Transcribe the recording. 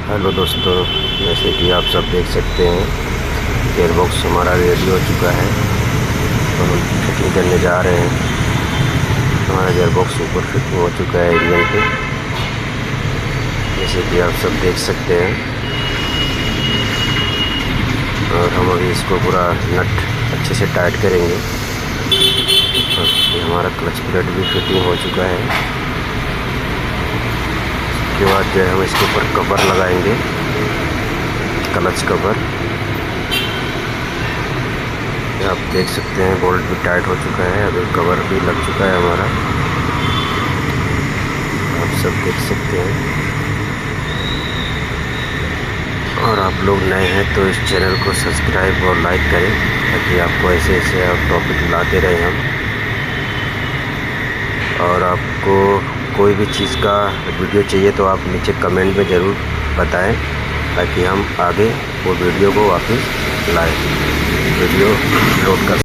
Hello दोस्तों, जैसे कि आप सब देख सकते हैं गियरबॉक्स हमारा रेडी हो चुका है। तो हम फिटिंग करने जा रहे हैं। हमारा गियरबॉक्स ऊपर फिटिंग हो चुका है इंजन पे, जैसे कि आप सब देख सकते हैं। और हम अभी इसको पूरा नट अच्छे से टाइट करेंगे। और ये हमारा क्लच प्लेट भी फिटिंग हो चुका है। उसके बाद जो है हम इसके ऊपर कवर लगाएंगे, क्लच कवर। आप देख सकते हैं बोल्ट भी टाइट हो चुका है, अभी कवर भी लग चुका है हमारा, आप सब देख सकते हैं। और आप लोग नए हैं तो इस चैनल को सब्सक्राइब और लाइक करें, ताकि आपको ऐसे ऐसे टॉपिक लाते रहें हम। और आपको कोई भी चीज़ का वीडियो चाहिए तो आप नीचे कमेंट में ज़रूर बताएं, ताकि हम आगे वो वीडियो को वापस लाएं, वीडियो अपलोड कर